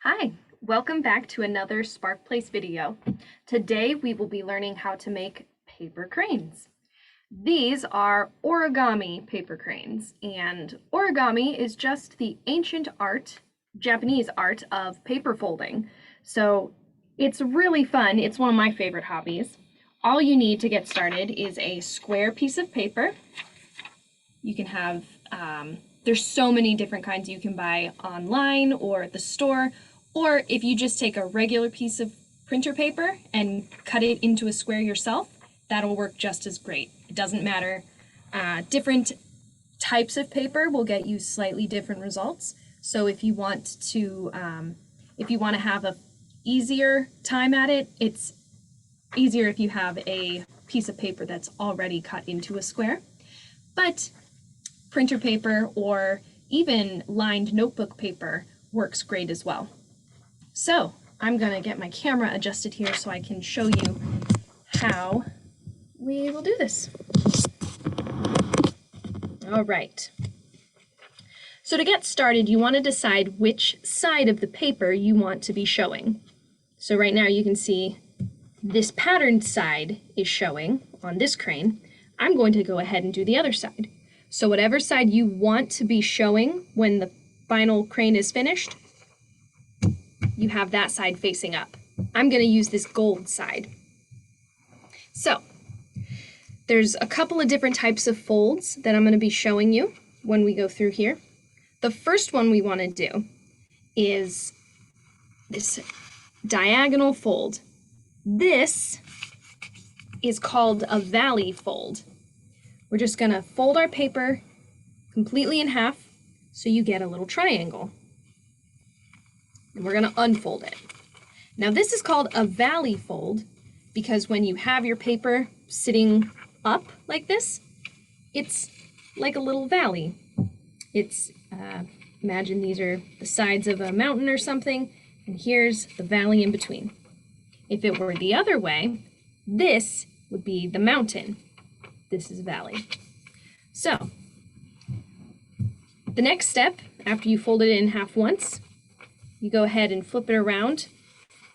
Hi, welcome back to another Spark Place video. Today we will be learning how to make paper cranes. These are origami paper cranes, and origami is just the ancient art, Japanese art of paper folding. So it's really fun. It's one of my favorite hobbies. All you need to get started is a square piece of paper. You can have, there's so many different kinds you can buy online or at the store. Or if you just take a regular piece of printer paper and cut it into a square yourself, that'll work just as great. It doesn't matter. Different types of paper will get you slightly different results. So if you want to have a easier time at it, it's easier if you have a piece of paper that's already cut into a square. But printer paper or even lined notebook paper works great as well. So I'm going to get my camera adjusted here so I can show you how we will do this. All right. So to get started, you want to decide which side of the paper you want to be showing. So right now you can see this patterned side is showing on this crane. I'm going to go ahead and do the other side. So whatever side you want to be showing when the final crane is finished, you have that side facing up. I'm going to use this gold side. So there's a couple of different types of folds that I'm going to be showing you when we go through here. The first one we want to do is this diagonal fold. This is called a valley fold. We're just going to fold our paper completely in half so you get a little triangle. And we're going to unfold it. Now this is called a valley fold because when you have your paper sitting up like this, it's like a little valley. It's, imagine these are the sides of a mountain or something, and here's the valley in between. If it were the other way, this would be the mountain. This is valley. So, the next step, after you fold it in half once, you go ahead and flip it around,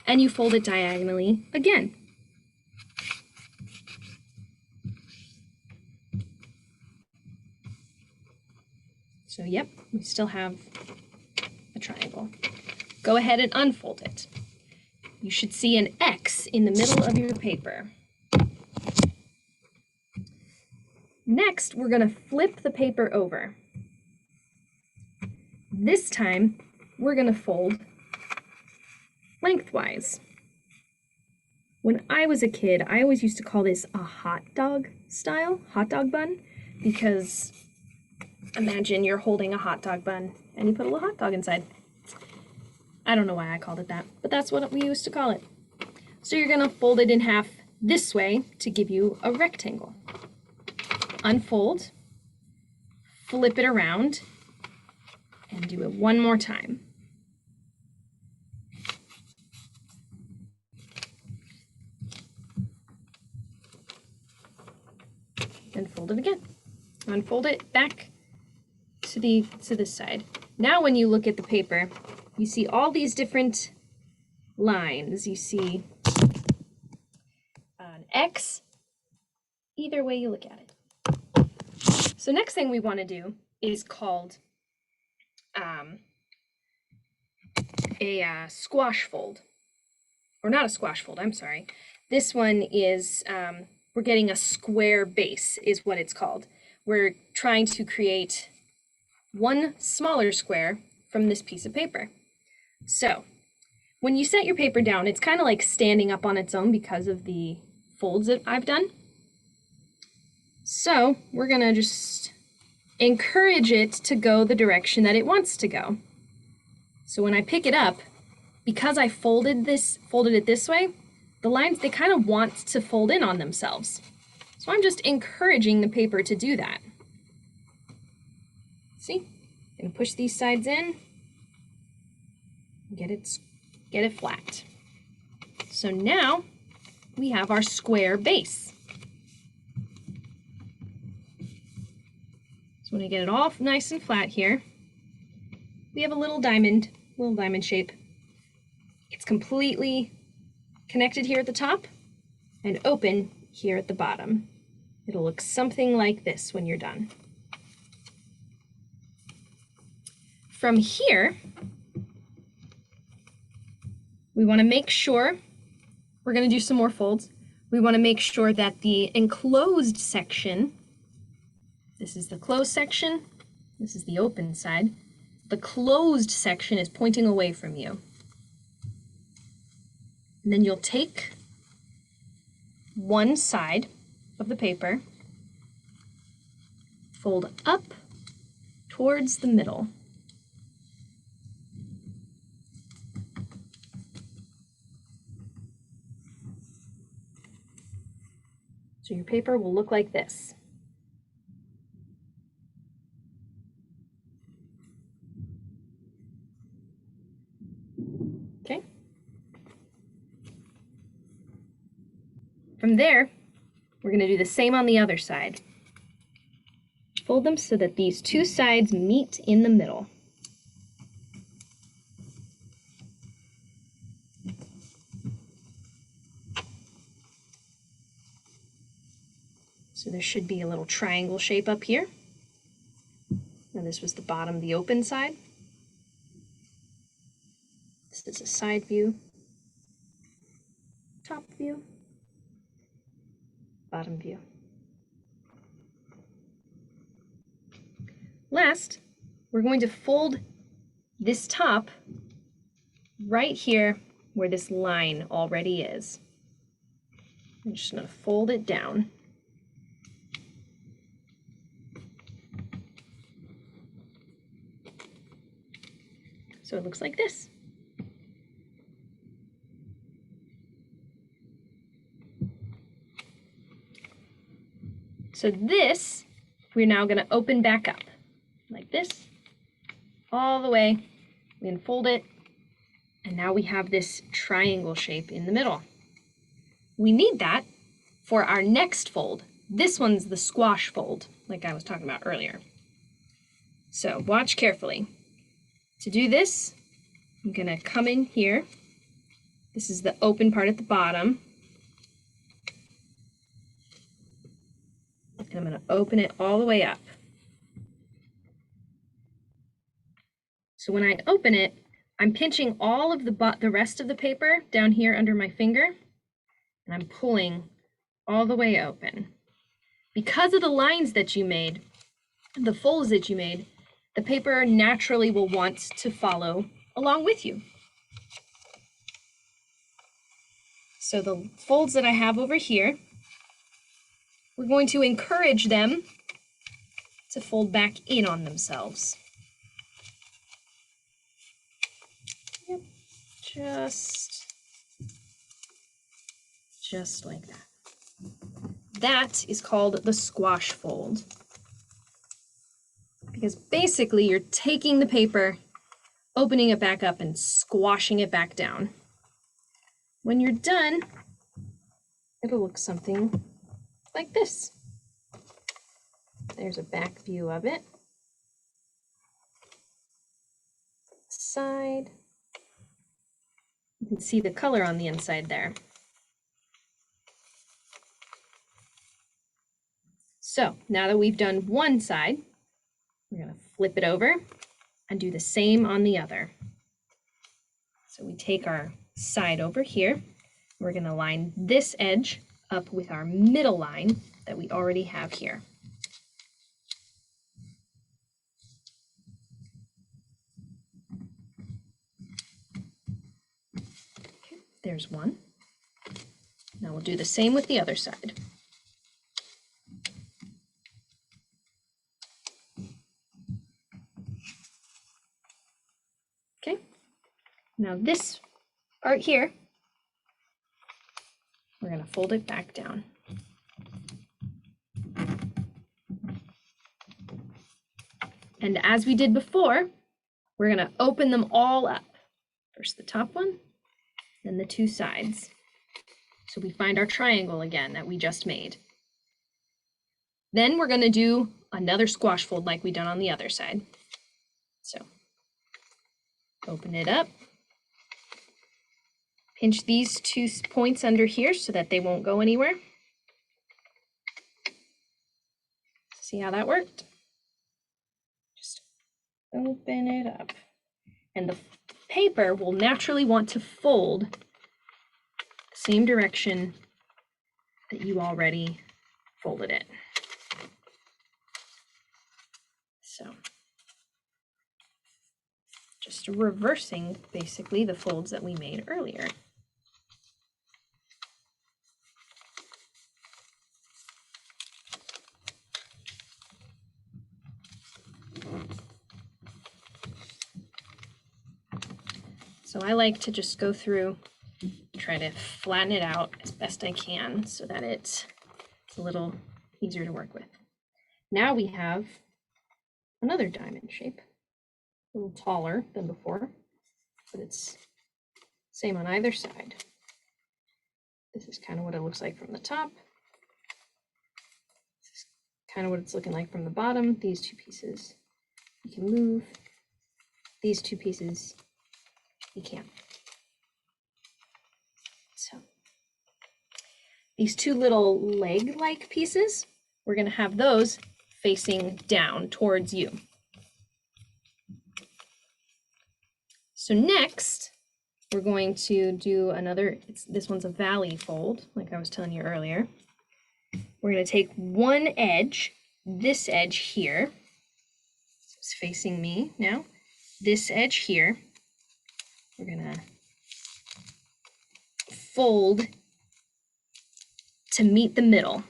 and you fold it diagonally again. So yep, we still have a triangle. Go ahead and unfold it. You should see an X in the middle of your paper. Next, we're going to flip the paper over. This time, we're going to fold lengthwise. When I was a kid, I always used to call this a hot dog style, hot dog bun, because imagine you're holding a hot dog bun and you put a little hot dog inside. I don't know why I called it that, but that's what we used to call it. So you're going to fold it in half this way to give you a rectangle. Unfold, flip it around, and do it one more time. Then fold it again. Unfold it back to this side. Now when you look at the paper, you see all these different lines. You see an X, either way you look at it. So next thing we want to do is called a squash fold. Or not a squash fold, I'm sorry. This one is, we're getting a square base is what it's called. We're trying to create one smaller square from this piece of paper. So when you set your paper down, it's kind of like standing up on its own because of the folds that I've done. So we're going to just encourage it to go the direction that it wants to go. So when I pick it up, because I folded it this way, the lines, they kind of want to fold in on themselves. So I'm just encouraging the paper to do that. See? I'm going to push these sides in, get it flat. So now we have our square base. So when I get it all nice and flat here, we have a little diamond shape. it's completely connected here at the top and open here at the bottom. It'll look something like this when you're done. From here, we want to make sure, we're going to do some more folds. We want to make sure that the enclosed section, this is the closed section, this is the open side, the closed section is pointing away from you. And then you'll take one side of the paper, fold up towards the middle. So your paper will look like this. Okay. From there, we're going to do the same on the other side. Fold them so that these two sides meet in the middle. So there should be a little triangle shape up here. And this was the bottom, the open side. This is a side view, top view, bottom view. Last, we're going to fold this top right here where this line already is. I'm just going to fold it down. So it looks like this. So this, we're now going to open back up like this, all the way. We unfold it, and now we have this triangle shape in the middle. We need that for our next fold. This one's the squash fold, like I was talking about earlier. So watch carefully. To do this, I'm going to come in here. This is the open part at the bottom. And I'm going to open it all the way up. So when I open it, I'm pinching all of the rest of the paper down here under my finger, and I'm pulling all the way open. Because of the lines that you made, the folds that you made, the paper naturally will want to follow along with you. So the folds that I have over here, we're going to encourage them to fold back in on themselves. Yep, just like that. That is called the squash fold. Because basically you're taking the paper, opening it back up, and squashing it back down. When you're done, it'll look something like this. There's a back view of it. Side. You can see the color on the inside there. So now that we've done one side, we're going to flip it over and do the same on the other. So we take our side over here. We're going to line this edge up with our middle line that we already have here. Okay, there's one. Now we'll do the same with the other side. Okay, now this part here, we're going to fold it back down. And as we did before, we're going to open them all up. First the top one, then the two sides. So we find our triangle again that we just made. Then we're going to do another squash fold like we done on the other side. So open it up, Pinch these two points under here so that they won't go anywhere. See how that worked? Just open it up. And the paper will naturally want to fold the same direction that you already folded it. So just reversing basically the folds that we made earlier. So I like to just go through, try to flatten it out as best I can so that it's a little easier to work with. Now we have another diamond shape, a little taller than before, but it's same on either side. This is kind of what it looks like from the top. This is kind of what it's looking like from the bottom. These two pieces you can move. These two pieces you can't. So these two little leg-like pieces, we're going to have those facing down towards you. So next, we're going to do another, this one's a valley fold, like I was telling you earlier. We're going to take one edge, this edge here, it's facing me now, this edge here, we're going to fold to meet the middle.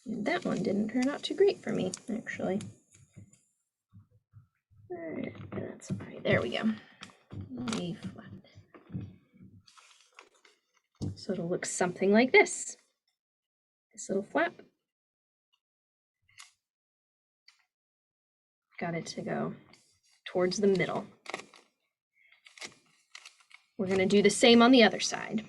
And that one didn't turn out too great for me, actually. That's all right. There we go. Lay flat. So it'll look something like this. This little flap. Got it to go towards the middle. We're going to do the same on the other side.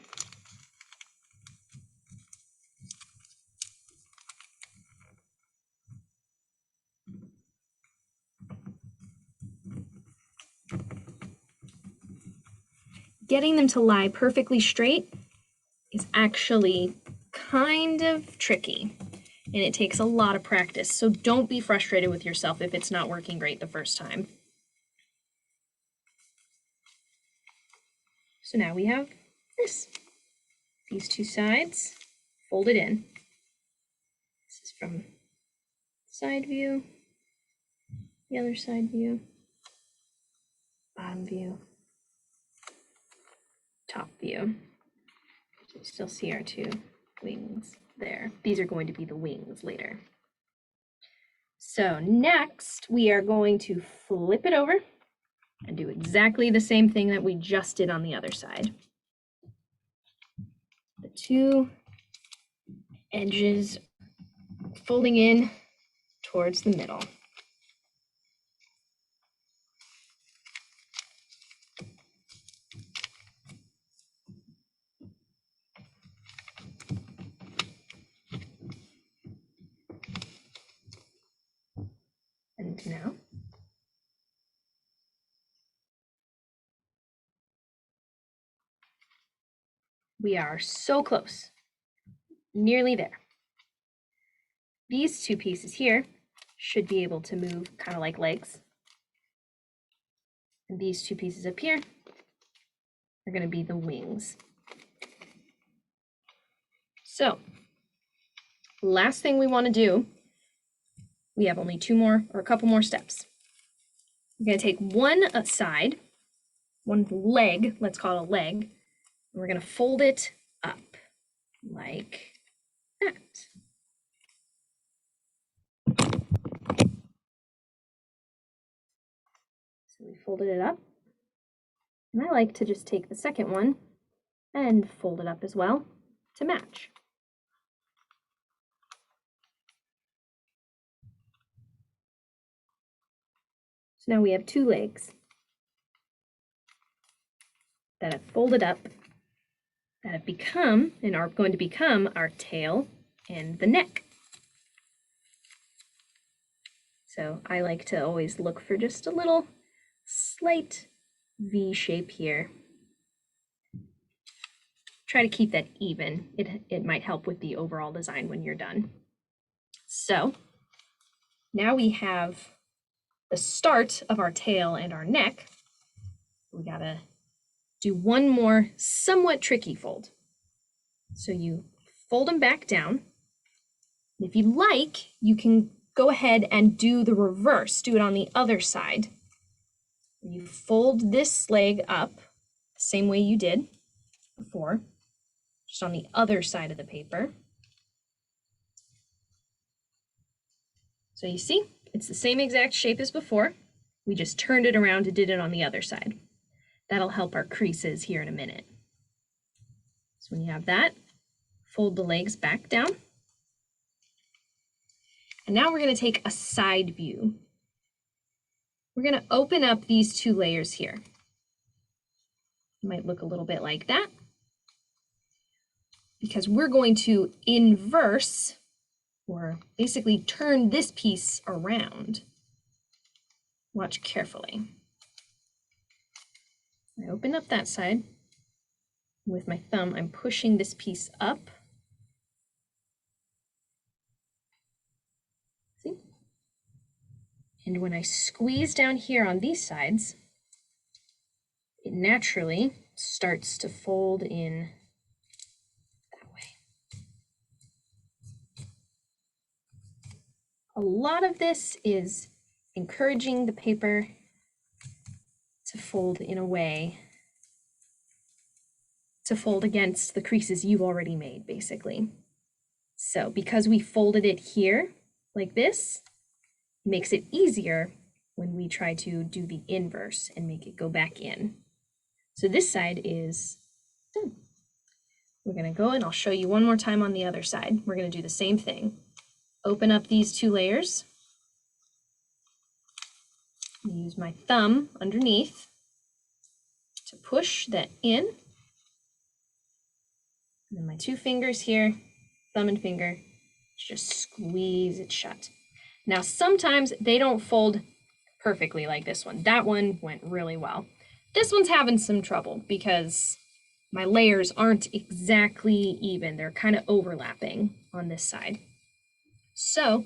Getting them to lie perfectly straight is actually kind of tricky, and it takes a lot of practice. So don't be frustrated with yourself if it's not working great the first time. So now we have this. These two sides folded in. This is from side view, the other side view, bottom view, top view. So you still see our two wings there. These are going to be the wings later. So next we are going to flip it over and do exactly the same thing that we just did on the other side. The two edges folding in towards the middle. And now we are so close, nearly there. These two pieces here should be able to move kind of like legs. And these two pieces up here are going to be the wings. So, last thing we want to do, we have only two more or a couple more steps. We're going to take one side, one leg, let's call it a leg, and we're going to fold it up like that. So we folded it up. And I like to just take the second one and fold it up as well to match. So now we have two legs that have folded up, that have become and are going to become our tail and the neck. So I like to always look for just a little slight V shape here. Try to keep that even. It might help with the overall design when you're done. So now we have the start of our tail and our neck. We gotta do one more somewhat tricky fold. So you fold them back down. If you like, you can go ahead and do the reverse. Do it on the other side. You fold this leg up the same way you did before, just on the other side of the paper. So you see, it's the same exact shape as before. We just turned it around and did it on the other side. That'll help our creases here in a minute. So when you have that, fold the legs back down. And now we're going to take a side view. We're going to open up these two layers here. It might look a little bit like that, because we're going to inverse, or basically turn this piece around. Watch carefully. I open up that side. With my thumb, I'm pushing this piece up. See? And when I squeeze down here on these sides, it naturally starts to fold in that way. A lot of this is encouraging the paper to fold in a way to fold against the creases you've already made, basically. So because we folded it here like this, it makes it easier when we try to do the inverse and make it go back in. So this side is done. We're going to go, and I'll show you one more time on the other side. We're going to do the same thing. Open up these two layers. Use my thumb underneath to push that in. And then my two fingers here, thumb and finger, just squeeze it shut. Now, sometimes they don't fold perfectly like this one. That one went really well. This one's having some trouble because my layers aren't exactly even. They're kind of overlapping on this side. So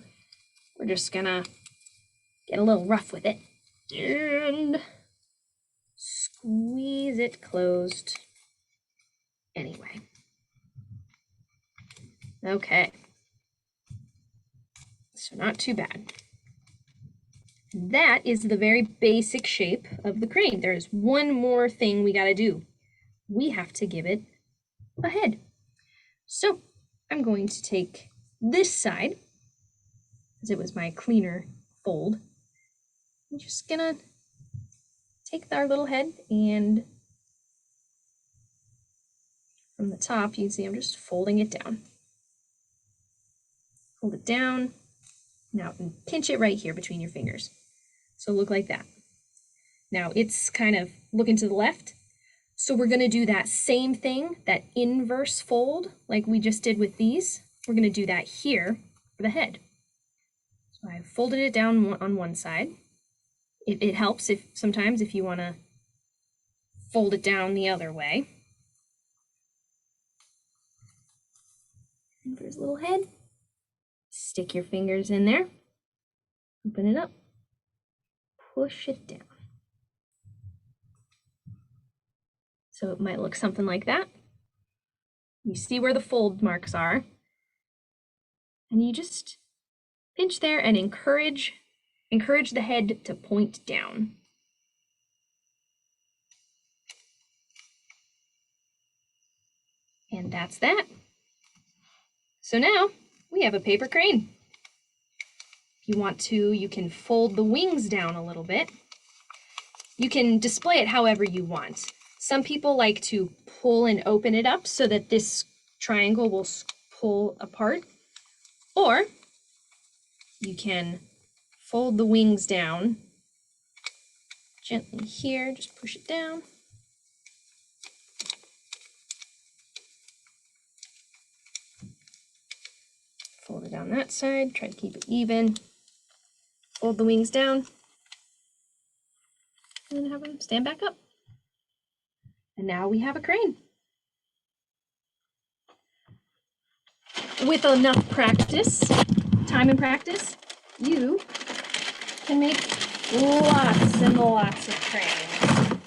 we're just gonna get a little rough with it and squeeze it closed anyway. Okay, so not too bad. That is the very basic shape of the crane. There's one more thing we gotta do. We have to give it a head. So I'm going to take this side, as it was my cleaner fold. I'm just gonna take our little head, and from the top, you can see I'm just folding it down. Hold it down. Now, and pinch it right here between your fingers. So look like that. Now it's kind of looking to the left. So we're gonna do that same thing, that inverse fold, like we just did with these. We're gonna do that here for the head. So I folded it down on one side. It helps if sometimes if you wanna fold it down the other way. And there's a little head. Stick your fingers in there, open it up, push it down. So it might look something like that. You see where the fold marks are, and you just pinch there and encourage the head to point down. And that's that. So now we have a paper crane. If you want to, you can fold the wings down a little bit. You can display it however you want. Some people like to pull and open it up so that this triangle will pull apart. Or you can fold the wings down gently here, just push it down. Fold it down that side, try to keep it even. fold the wings down, and then have them stand back up. And now we have a crane. With enough practice, time and practice, you can make lots and lots of cranes.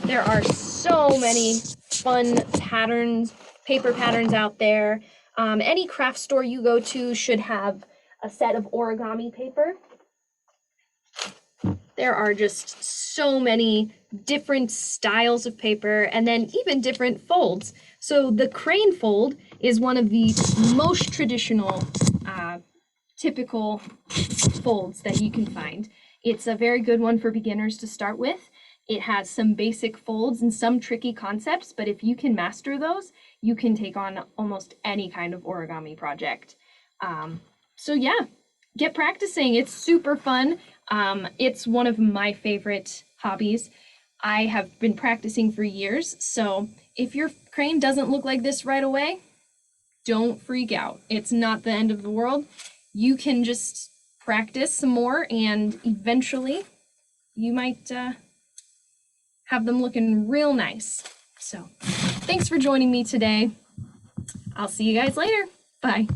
There are so many fun patterns, paper patterns out there. Any craft store you go to should have a set of origami paper. There are just so many different styles of paper and then even different folds. So the crane fold is one of the most traditional, typical folds that you can find. It's a very good one for beginners to start with. It has some basic folds and some tricky concepts, but if you can master those, you can take on almost any kind of origami project. So yeah, get practicing. It's super fun. It's one of my favorite hobbies. I have been practicing for years, so if your crane doesn't look like this right away, don't freak out. It's not the end of the world. You can just practice some more and eventually you might have them looking real nice. So thanks for joining me today. I'll see you guys later. Bye.